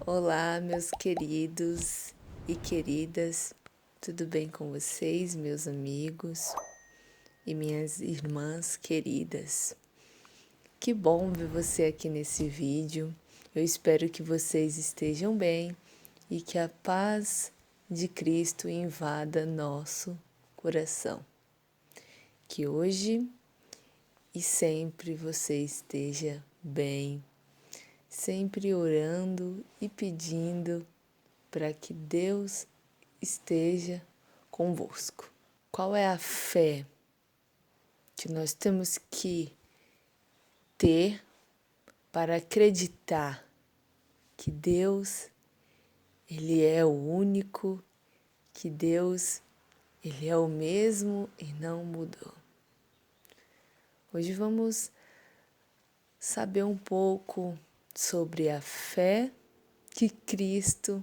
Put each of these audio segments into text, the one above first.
Olá, meus queridos e queridas, tudo bem com vocês, meus amigos e minhas irmãs queridas? Que bom ver você aqui nesse vídeo. Eu espero que vocês estejam bem e que a paz de Cristo invada nosso coração. Que hoje e sempre você esteja bem, sempre orando e pedindo para que Deus esteja convosco. Qual é a fé que nós temos que ter para acreditar que Deus, Ele é o único, que Deus, Ele é o mesmo e não mudou? Hoje vamos saber um pouco sobre a fé que Cristo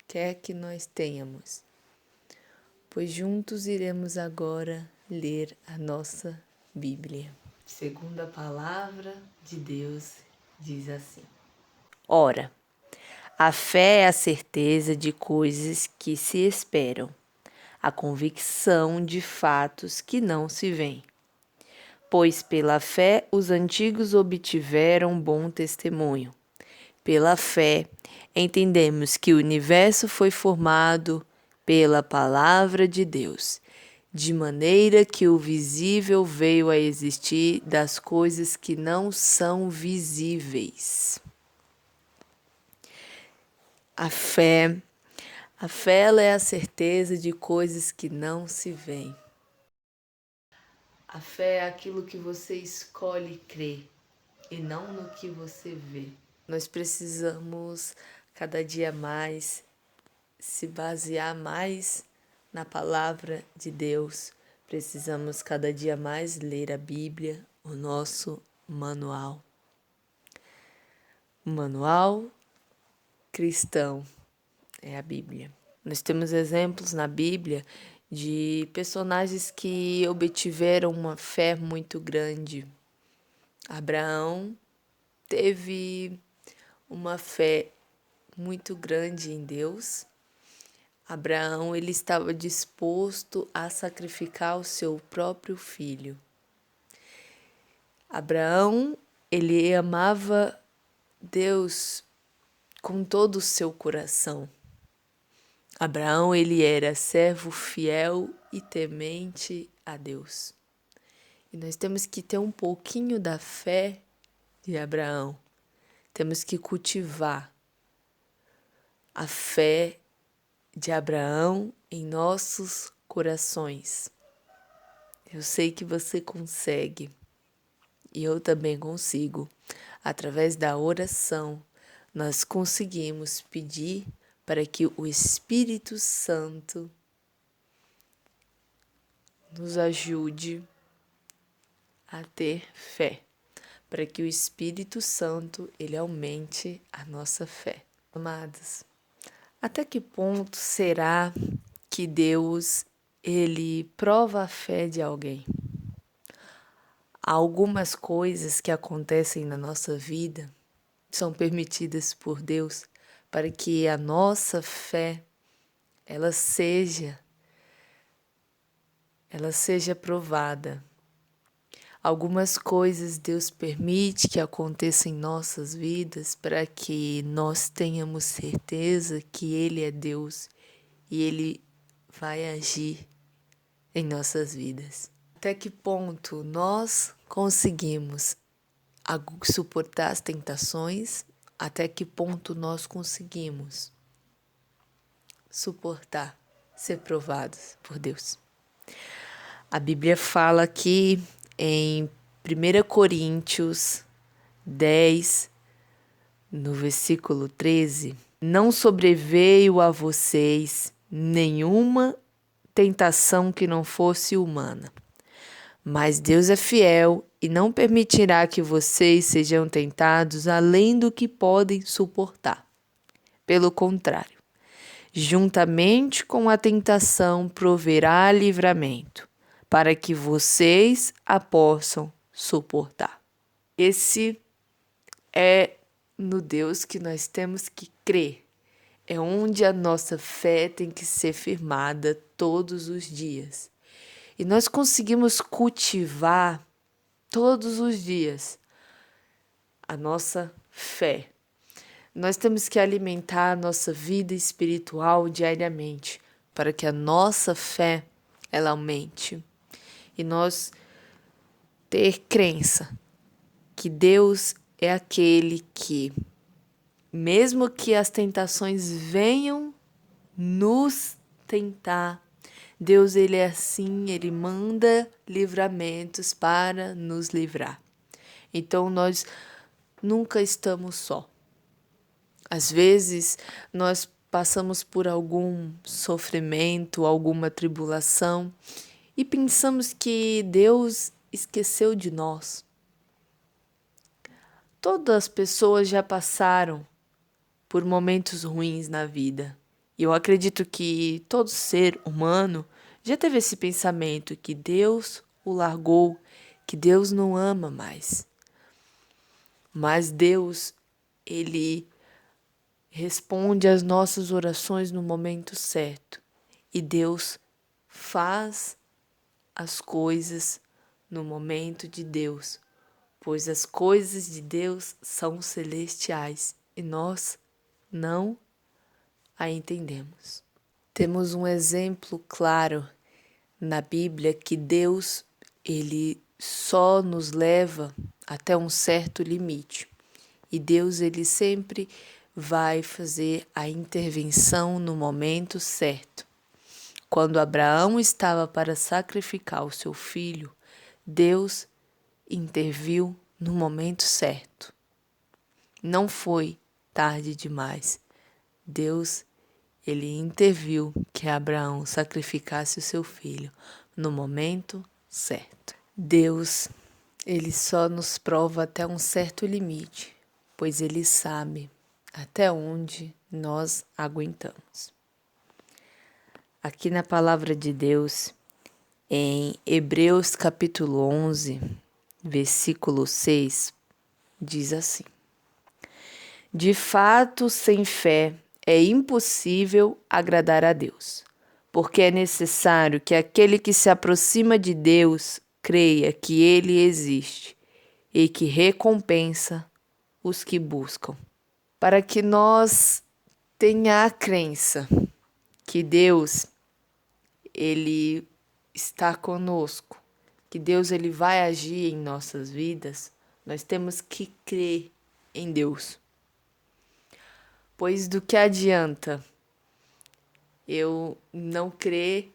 quer que nós tenhamos, pois juntos iremos agora ler a nossa Bíblia. Segundo a palavra de Deus, diz assim: Ora, a fé é a certeza de coisas que se esperam, a convicção de fatos que não se veem. Pois pela fé os antigos obtiveram bom testemunho. Pela fé, entendemos que o universo foi formado pela palavra de Deus, de maneira que o visível veio a existir das coisas que não são visíveis. A fé ela é a certeza de coisas que não se veem. A fé é aquilo que você escolhe crer e não no que você vê. Nós precisamos cada dia mais se basear mais na palavra de Deus. Precisamos cada dia mais ler a Bíblia, o nosso manual. O manual cristão é a Bíblia. Nós temos exemplos na Bíblia de personagens que obtiveram uma fé muito grande. Abraão teve uma fé muito grande em Deus. Abraão, ele estava disposto a sacrificar o seu próprio filho. Abraão, ele amava Deus com todo o seu coração. Abraão, ele era servo fiel e temente a Deus. E nós temos que ter um pouquinho da fé de Abraão. Temos que cultivar a fé de Abraão em nossos corações. Eu sei que você consegue e eu também consigo. Através da oração, nós conseguimos pedir para que o Espírito Santo nos ajude a ter fé, para que o Espírito Santo ele aumente a nossa fé. Amados, até que ponto será que Deus ele prova a fé de alguém? Há algumas coisas que acontecem na nossa vida são permitidas por Deus para que a nossa fé ela seja provada. Algumas coisas Deus permite que aconteçam em nossas vidas para que nós tenhamos certeza que Ele é Deus e Ele vai agir em nossas vidas. Até que ponto nós conseguimos suportar as tentações? Até que ponto nós conseguimos suportar ser provados por Deus? A Bíblia fala aqui em 1 Coríntios 10, no versículo 13, não sobreveio a vocês nenhuma tentação que não fosse humana. Mas Deus é fiel e não permitirá que vocês sejam tentados além do que podem suportar. Pelo contrário, juntamente com a tentação proverá livramento, para que vocês a possam suportar. Esse é no Deus que nós temos que crer. É onde a nossa fé tem que ser firmada todos os dias. E nós conseguimos cultivar todos os dias a nossa fé. Nós temos que alimentar a nossa vida espiritual diariamente para que a nossa fé ela aumente. E nós ter crença que Deus é aquele que, mesmo que as tentações venham nos tentar, Deus ele é assim, ele manda livramentos para nos livrar. Então nós nunca estamos só. Às vezes nós passamos por algum sofrimento, alguma tribulação e pensamos que Deus esqueceu de nós. Todas as pessoas já passaram por momentos ruins na vida. E eu acredito que todo ser humano já teve esse pensamento que Deus o largou, que Deus não ama mais. Mas Deus, ele responde às nossas orações no momento certo. E Deus faz as coisas no momento de Deus, pois as coisas de Deus são celestiais e nós não a entendemos. Temos um exemplo claro na Bíblia que Deus, ele só nos leva até um certo limite. E Deus, ele sempre vai fazer a intervenção no momento certo. Quando Abraão estava para sacrificar o seu filho, Deus interviu no momento certo. Não foi tarde demais. Deus, ele interviu que Abraão sacrificasse o seu filho no momento certo. Deus, ele só nos prova até um certo limite, pois ele sabe até onde nós aguentamos. Aqui na palavra de Deus, em Hebreus capítulo 11, versículo 6, diz assim: De fato, sem fé é impossível agradar a Deus, porque é necessário que aquele que se aproxima de Deus creia que Ele existe e que recompensa os que buscam. Para que nós tenha a crença que Deus, ele está conosco, que Deus ele vai agir em nossas vidas, nós temos que crer em Deus. Pois do que adianta eu não crer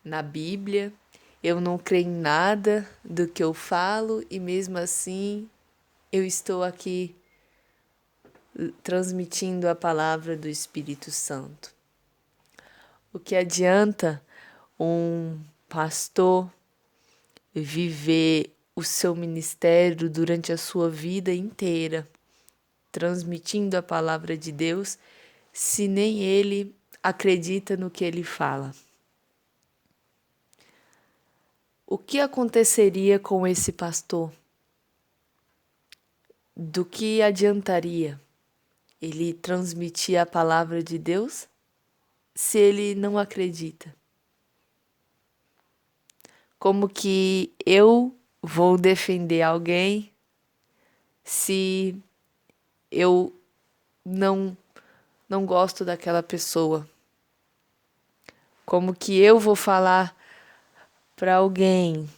na Bíblia, eu não crer em nada do que eu falo e mesmo assim eu estou aqui transmitindo a palavra do Espírito Santo. O que adianta um pastor viver o seu ministério durante a sua vida inteira, transmitindo a palavra de Deus, se nem ele acredita no que ele fala? O que aconteceria com esse pastor? Do que adiantaria ele transmitir a palavra de Deus se ele não acredita? Como que eu vou defender alguém se eu não gosto daquela pessoa? Como que eu vou falar para alguém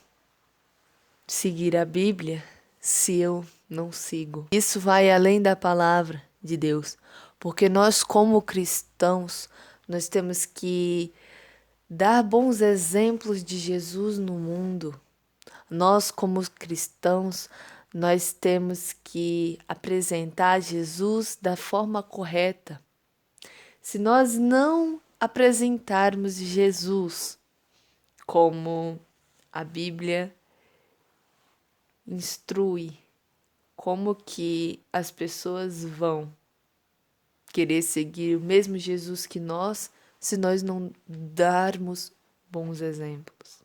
seguir a Bíblia se eu não sigo? Isso vai além da palavra de Deus, porque nós como cristãos, nós temos que dar bons exemplos de Jesus no mundo. Nós como cristãos, nós temos que apresentar Jesus da forma correta. Se nós não apresentarmos Jesus como a Bíblia instrui, como que as pessoas vão querer seguir o mesmo Jesus que nós, se nós não darmos bons exemplos?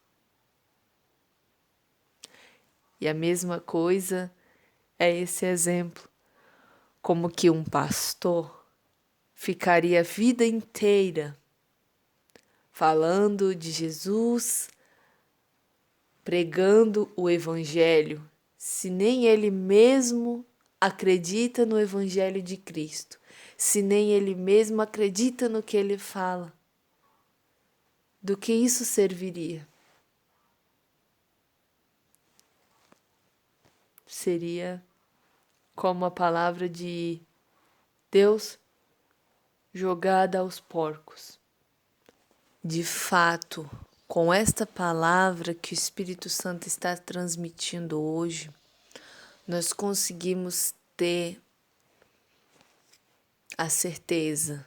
E a mesma coisa é esse exemplo. como que um pastor ficaria a vida inteira falando de Jesus, pregando o Evangelho, se nem ele mesmo acredita no Evangelho de Cristo, se nem ele mesmo acredita no que ele fala? Do que isso serviria? Seria como a palavra de Deus jogada aos porcos. De fato, com esta palavra que o Espírito Santo está transmitindo hoje, nós conseguimos ter a certeza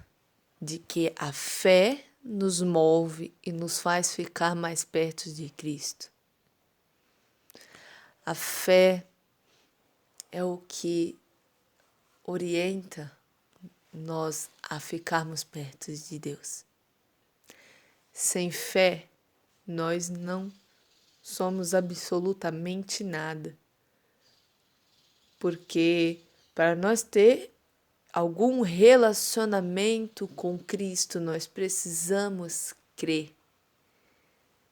de que a fé nos move e nos faz ficar mais perto de Cristo. A fé é o que orienta nós a ficarmos perto de Deus. Sem fé, nós não somos absolutamente nada. Porque para nós ter algum relacionamento com Cristo, nós precisamos crer.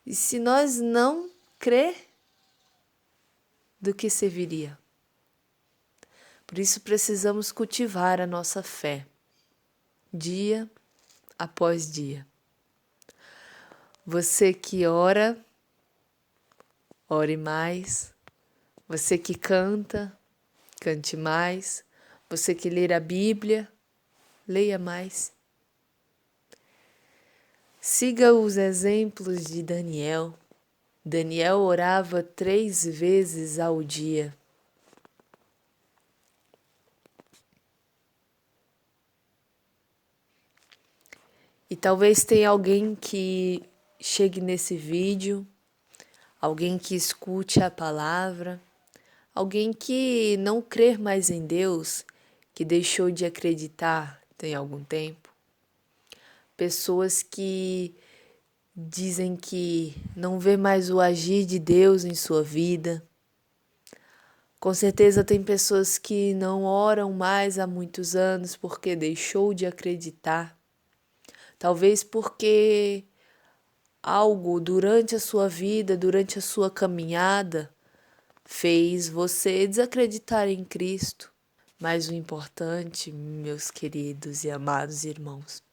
E se nós não crer, do que serviria? Por isso precisamos cultivar a nossa fé, dia após dia. Você que ora, ore mais. Você que canta, cante mais. Você que lê a Bíblia, leia mais. Siga os exemplos de Daniel. Daniel orava 3 vezes ao dia. E talvez tenha alguém que chegue nesse vídeo, alguém que escute a palavra, alguém que não crê mais em Deus, que deixou de acreditar tem algum tempo. Pessoas que dizem que não vê mais o agir de Deus em sua vida. Com certeza tem pessoas que não oram mais há muitos anos porque deixou de acreditar. Talvez porque algo durante a sua vida, durante a sua caminhada, fez você desacreditar em Cristo. Mas o importante, meus queridos e amados irmãos,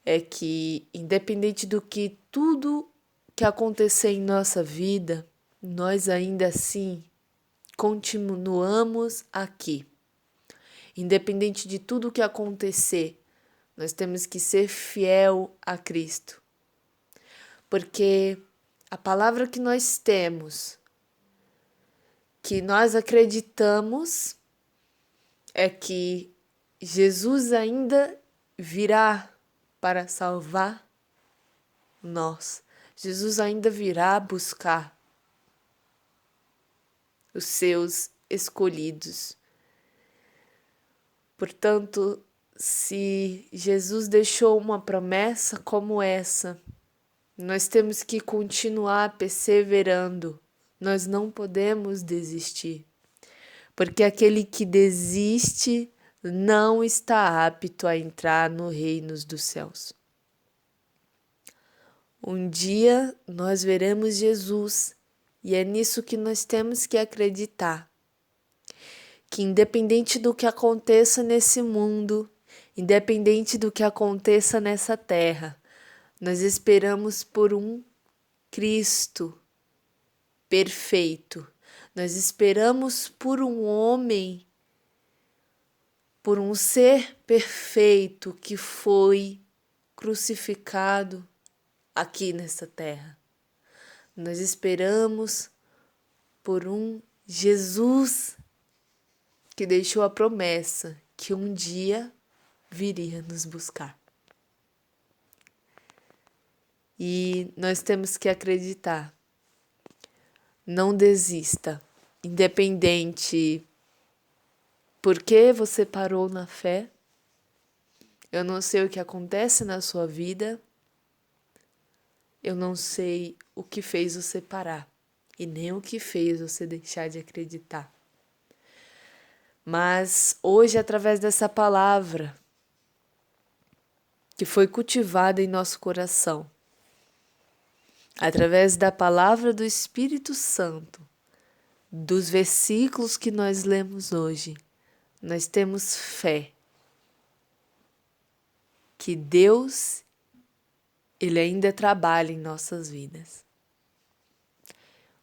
é que independente do que tudo que acontecer em nossa vida, nós ainda assim continuamos aqui. Independente de tudo que acontecer, nós temos que ser fiel a Cristo. Porque a palavra que nós temos, que nós acreditamos, é que Jesus ainda virá para salvar nós. Jesus ainda virá buscar os seus escolhidos. Portanto, se Jesus deixou uma promessa como essa, nós temos que continuar perseverando. Nós não podemos desistir, porque aquele que desiste não está apto a entrar no reino dos céus. Um dia nós veremos Jesus e é nisso que nós temos que acreditar. Que independente do que aconteça nesse mundo, independente do que aconteça nessa terra, nós esperamos por um Cristo perfeito. Nós esperamos por um homem, por um ser perfeito que foi crucificado aqui nessa terra. Nós esperamos por um Jesus que deixou a promessa que um dia viria nos buscar. E nós temos que acreditar. Não desista, independente por que você parou na fé. Eu não sei o que acontece na sua vida. Eu não sei o que fez você parar e nem o que fez você deixar de acreditar. Mas hoje, através dessa palavra que foi cultivada em nosso coração, através da palavra do Espírito Santo, dos versículos que nós lemos hoje, nós temos fé que Deus, Ele ainda trabalha em nossas vidas.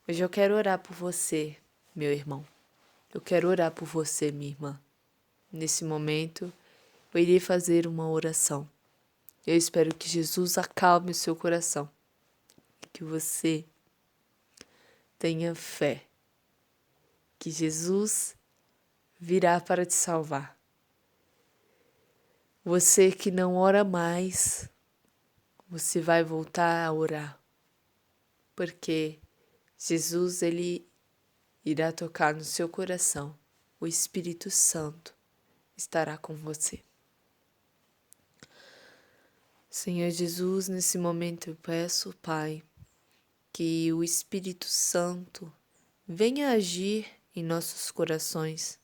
Hoje eu quero orar por você, meu irmão. Eu quero orar por você, minha irmã. Nesse momento, eu irei fazer uma oração. Eu espero que Jesus acalme o seu coração e que você tenha fé que Jesus virá para te salvar. Você que não ora mais, você vai voltar a orar, porque Jesus, Ele irá tocar no seu coração. O Espírito Santo estará com você. Senhor Jesus, nesse momento eu peço, Pai, que o Espírito Santo venha agir em nossos corações.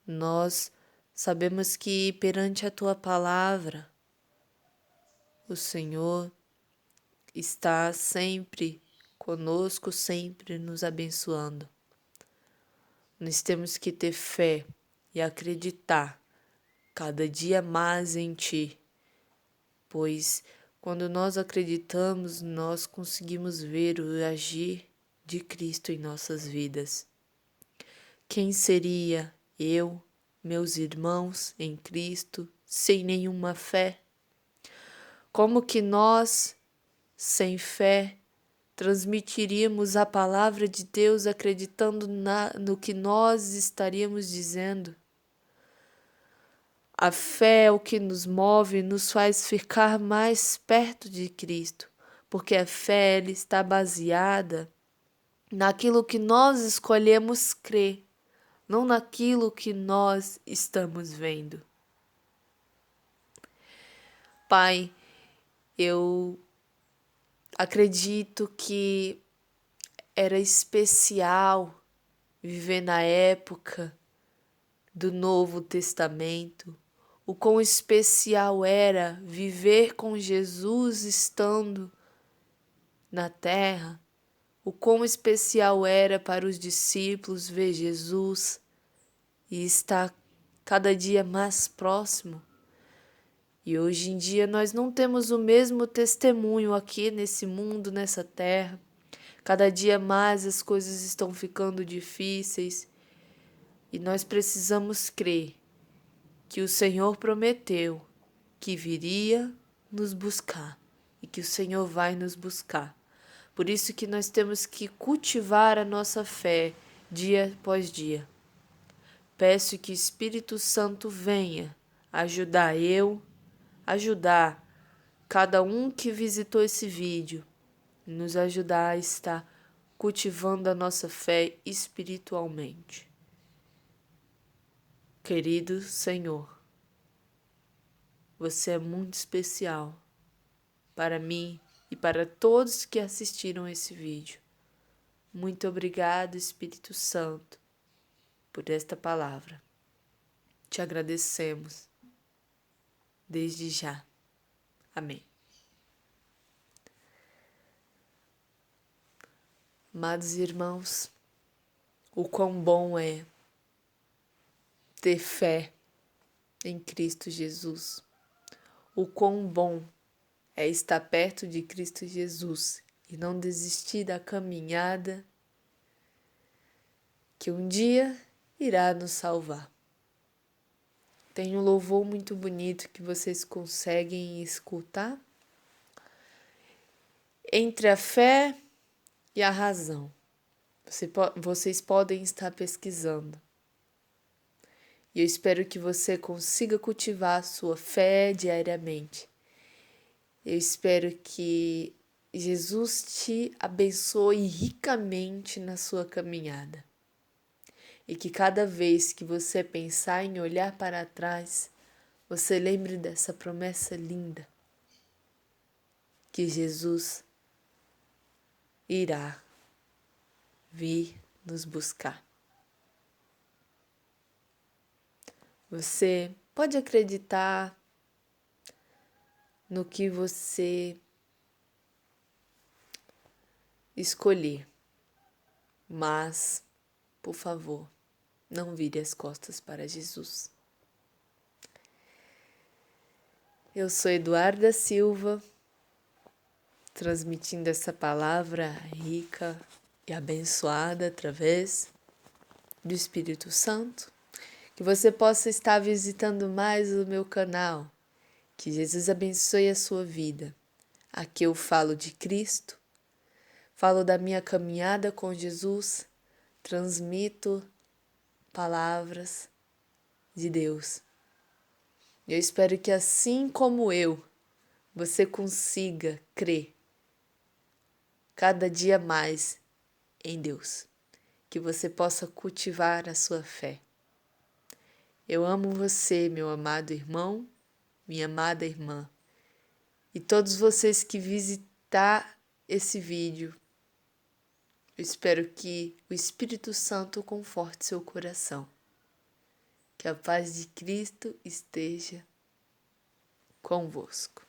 Nós sabemos que perante a Tua palavra, o Senhor está sempre conosco, sempre nos abençoando. Nós temos que ter fé e acreditar cada dia mais em Ti, pois quando nós acreditamos, nós conseguimos ver o agir de Cristo em nossas vidas. Quem seria eu, meus irmãos em Cristo, sem nenhuma fé? Como que nós, sem fé, transmitiríamos a palavra de Deus acreditando no que nós estaríamos dizendo? A fé é o que nos move e nos faz ficar mais perto de Cristo, porque a fé ela está baseada naquilo que nós escolhemos crer, não naquilo que nós estamos vendo. Pai, eu acredito que era especial viver na época do Novo Testamento, o quão especial era viver com Jesus estando na terra, o quão especial era para os discípulos ver Jesus e estar cada dia mais próximo. E hoje em dia nós não temos o mesmo testemunho aqui nesse mundo, nessa terra. Cada dia mais as coisas estão ficando difíceis e nós precisamos crer que o Senhor prometeu que viria nos buscar e que o Senhor vai nos buscar. Por isso que nós temos que cultivar a nossa fé dia após dia. Peço que o Espírito Santo venha ajudar cada um que visitou esse vídeo, nos ajudar a estar cultivando a nossa fé espiritualmente. Querido Senhor, você é muito especial para mim e para todos que assistiram esse vídeo. Muito obrigado, Espírito Santo, por esta palavra. Te agradecemos desde já. Amém. Amados irmãos, o quão bom é ter fé em Cristo Jesus. O quão bom é estar perto de Cristo Jesus e não desistir da caminhada que um dia irá nos salvar. Tem um louvor muito bonito que vocês conseguem escutar. Entre a fé e a razão. Vocês podem estar pesquisando. E eu espero que você consiga cultivar a sua fé diariamente. Eu espero que Jesus te abençoe ricamente na sua caminhada. E que cada vez que você pensar em olhar para trás, você lembre dessa promessa linda, que Jesus irá vir nos buscar. Você pode acreditar no que você escolher, mas, por favor, não vire as costas para Jesus. Eu sou Eduarda Silva, transmitindo essa palavra rica e abençoada através do Espírito Santo. Que você possa estar visitando mais o meu canal. Que Jesus abençoe a sua vida. Aqui eu falo de Cristo, falo da minha caminhada com Jesus, transmito palavras de Deus. Eu espero que assim como eu, você consiga crer cada dia mais em Deus. Que você possa cultivar a sua fé. Eu amo você, meu amado irmão, minha amada irmã, e todos vocês que visitar esse vídeo. Eu espero que o Espírito Santo conforte seu coração. Que a paz de Cristo esteja convosco.